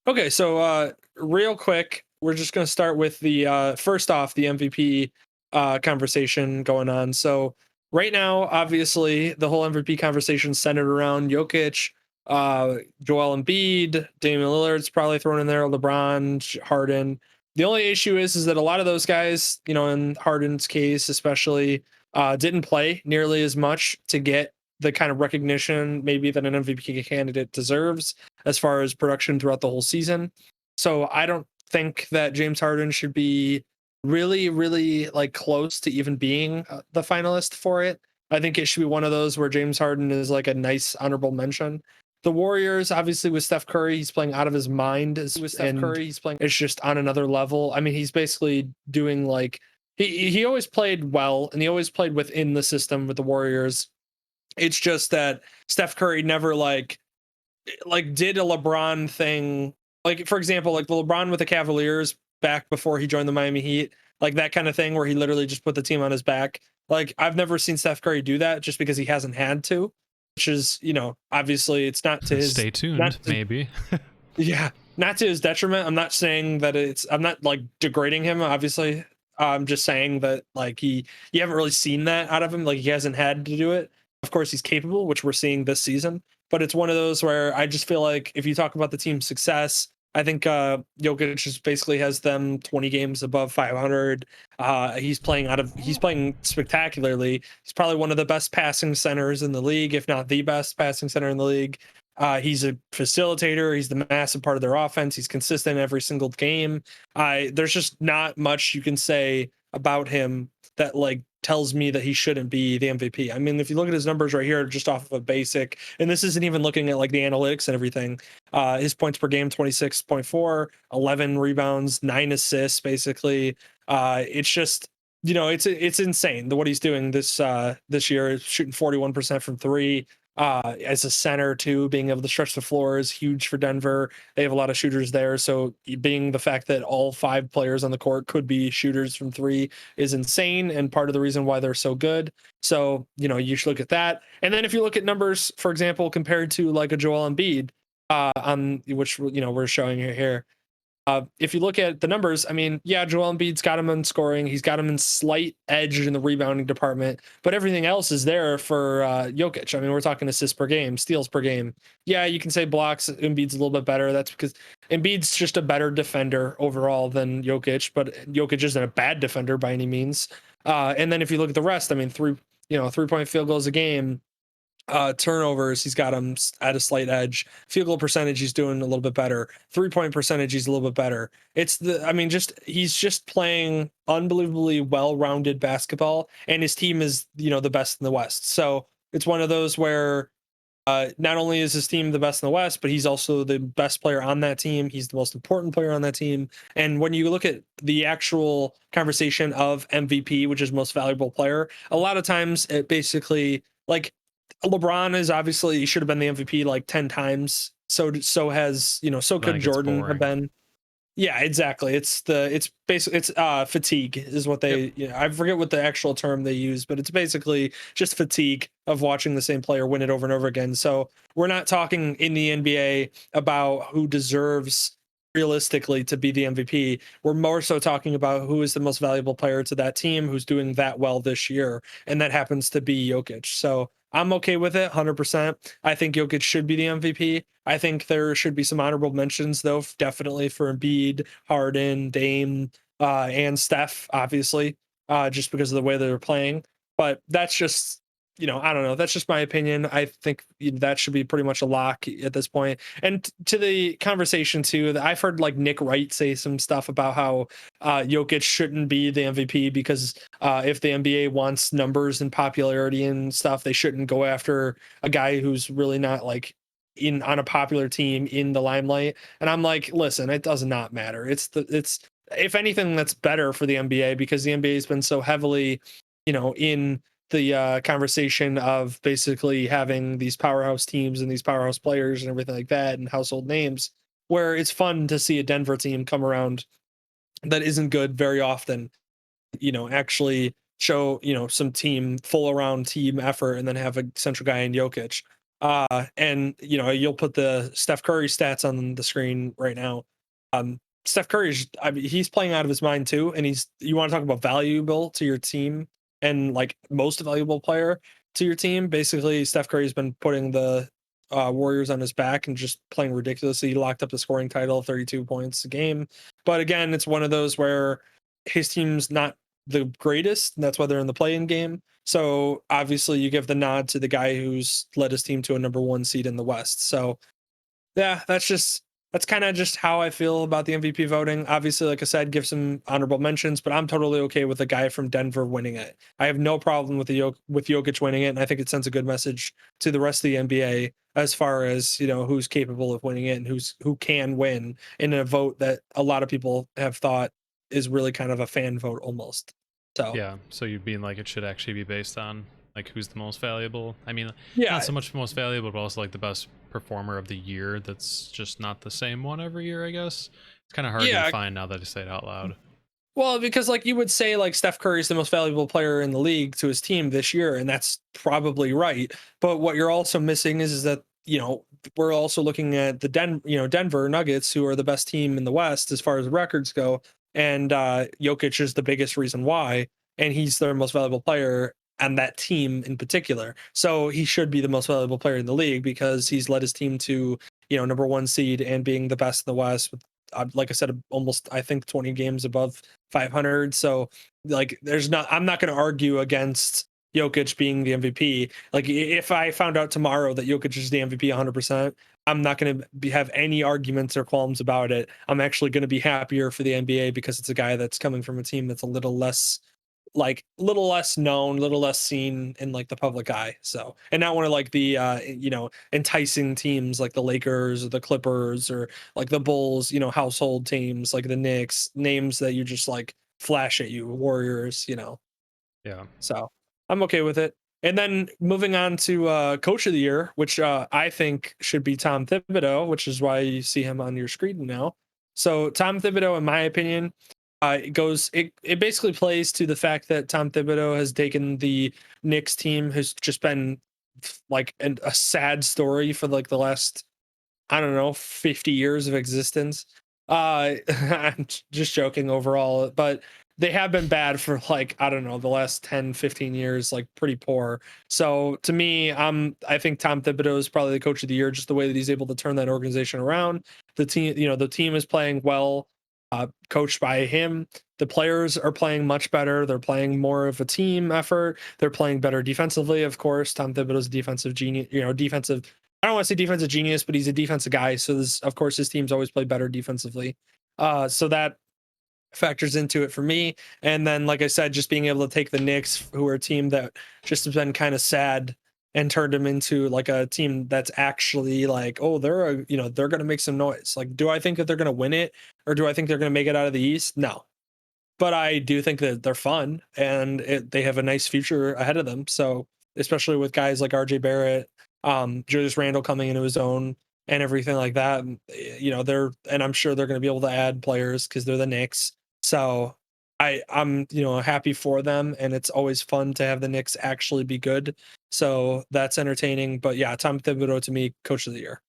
Okay, so real quick, we're just going to start with the first off the MVP conversation going on. So right now, obviously, the whole MVP conversation centered around Jokic, Joel Embiid, Damian Lillard's probably thrown in there, LeBron, Harden. The only issue is that a lot of those guys, in Harden's case especially, didn't play nearly as much to get the kind of recognition maybe that an MVP candidate deserves as far as production throughout the whole season. So I don't think that James Harden should be really, really like close to even being the finalist for it. I think it should be one of those where James Harden is like a nice honorable mention. The Warriors, obviously, with Steph Curry, he's playing out of his mind, and it's just on another level. I mean, he's basically doing like he always played well, and he always played within the system with the Warriors. It's just that Steph Curry never did a LeBron thing. Like, for example, like the LeBron with the Cavaliers back before he joined the Miami Heat, like that kind of thing where he literally just put the team on his back. Like, I've never seen Steph Curry do that just because he hasn't had to, which is, obviously it's not to his Stay tuned, not to, maybe. yeah, not to his detriment. I'm not saying that I'm not like degrading him, obviously. I'm just saying that like you haven't really seen that out of him. Like, he hasn't had to do it. Of course, he's capable, which we're seeing this season. But it's one of those where I just feel like if you talk about the team's success, I think Jokic just basically has them 20 games above 500. He's playing spectacularly. He's probably one of the best passing centers in the league, if not the best passing center in the league. He's a facilitator. He's the massive part of their offense. He's consistent every single game. There's just not much you can say about him that like tells me that he shouldn't be the MVP. I mean, if you look at his numbers right here, just off of a basic, and this isn't even looking at like the analytics and everything, his points per game, 26.4, 11 rebounds, 9 assists, basically. It's just, it's insane what he's doing this year, shooting 41% from three. As a center too, being able to stretch the floor is huge for Denver. They have a lot of shooters there, so being the fact that all 5 players on the court could be shooters from three is insane, and part of the reason why they're so good. So you should look at that. And then if you look at numbers, for example, compared to like a Joel Embiid, on which we're showing you here. If you look at the numbers, I mean, yeah, Joel Embiid's got him in scoring. He's got him in slight edge in the rebounding department, but everything else is there for Jokic. I mean, we're talking assists per game, steals per game. Yeah, you can say blocks. Embiid's a little bit better. That's because Embiid's just a better defender overall than Jokic, but Jokic isn't a bad defender by any means. And then if you look at the rest, I mean, 3-point field goals a game, turnovers, he's got him at a slight edge. Field goal percentage, he's doing a little bit better. 3-point percentage, he's a little bit better. He's just playing unbelievably well-rounded basketball, and his team is, the best in the West. So it's one of those where not only is his team the best in the West, but he's also the best player on that team. He's the most important player on that team. And when you look at the actual conversation of MVP, which is most valuable player, a lot of times it basically like LeBron is obviously, he should have been the MVP like 10 times. So has, so could Like, it's Jordan have boring. been. Yeah, exactly. It's basically fatigue is what they, I forget what the actual term they use, but it's basically just fatigue of watching the same player win it over and over again. So we're not talking in the NBA about who deserves realistically to be the MVP. We're more so talking about who is the most valuable player to that team, who's doing that well this year, and that happens to be Jokic. So I'm okay with it 100%. I think Jokic should be the MVP. I think there should be some honorable mentions, though, definitely for Embiid, Harden, Dame, and Steph, obviously, just because of the way they're playing. But that's just, I don't know. That's just my opinion. I think that should be pretty much a lock at this point. And to the conversation, too, that I've heard like Nick Wright say some stuff about how Jokic shouldn't be the MVP because if the NBA wants numbers and popularity and stuff, they shouldn't go after a guy who's really not like on a popular team in the limelight. And I'm like, listen, it does not matter. It's if anything, that's better for the NBA because the NBA has been so heavily, in the conversation of basically having these powerhouse teams and these powerhouse players and everything like that and household names, where it's fun to see a Denver team come around that isn't good very often, actually show, some team full around team effort and then have a central guy in Jokic. And you'll put the Steph Curry stats on the screen right now. Steph Curry, I mean, he's playing out of his mind too, and you want to talk about valuable to your team and like most valuable player to your team. Basically, Steph Curry's been putting the Warriors on his back and just playing ridiculously. He locked up the scoring title, 32 points a game. But again, it's one of those where his team's not the greatest, and that's why they're in the play-in game. So obviously, you give the nod to the guy who's led his team to a number one seed in the West. So yeah, that's kind of just how I feel about the MVP voting. Obviously, like I said, give some honorable mentions, but I'm totally okay with a guy from Denver winning it. I have no problem with with Jokic winning it, and I think it sends a good message to the rest of the NBA as far as who's capable of winning it and who can win in a vote that a lot of people have thought is really kind of a fan vote almost. So Yeah, so you being like it should actually be based on like who's the most valuable. I mean, not yeah, so much most valuable, but also like the best performer of the year. That's just not the same one every year, I guess. It's kind of hard to yeah. define now that I say it out loud. Well, because like you would say like Steph Curry is the most valuable player in the league to his team this year, and that's probably right. But what you're also missing is that, we're also looking at the Denver Nuggets, who are the best team in the West as far as records go. And Jokic is the biggest reason why, and he's their most valuable player and that team in particular. So he should be the most valuable player in the league because he's led his team to, number one seed and being the best in the West with like I said, almost I think 20 games above 500. So like, I'm not going to argue against Jokic being the MVP. Like if I found out tomorrow that Jokic is the MVP 100%, I'm not going to have any arguments or qualms about it. I'm actually going to be happier for the NBA because it's a guy that's coming from a team that's a little less known, little less seen in like the public eye. So, and not one of like the enticing teams like the Lakers or the Clippers or like the Bulls, household teams like the Knicks, names that you just like flash at you, Warriors. Yeah. So, I'm okay with it. And then moving on to coach of the year, which I think should be Tom Thibodeau, which is why you see him on your screen now. So Tom Thibodeau, in my opinion, it basically plays to the fact that Tom Thibodeau has taken the Knicks team, who's just been like a sad story for like the last, I don't know, 50 years of existence. I'm just joking overall, but they have been bad for like, I don't know, the last 10, 15 years, like pretty poor. So to me, I think Tom Thibodeau is probably the coach of the year, just the way that he's able to turn that organization around. The team is playing well, coached by him. The players are playing much better. They're playing more of a team effort. They're playing better defensively, of course. Tom Thibodeau's a defensive genius, defensive. I don't want to say defensive genius, but he's a defensive guy. So of course, his teams always play better defensively. So that factors into it for me. And then, like I said, just being able to take the Knicks, who are a team that just has been kind of sad, and turned them into like a team that's actually like, oh, they're going to make some noise. Like, do I think that they're going to win it, or do I think they're going to make it out of the East? No, but I do think that they're fun and they have a nice future ahead of them. So especially with guys like RJ Barrett, Julius Randle coming into his own and everything like that, and I'm sure they're going to be able to add players because they're the Knicks. So I'm happy for them, and it's always fun to have the Knicks actually be good. So that's entertaining. But yeah, Tom Thibodeau to me, coach of the year.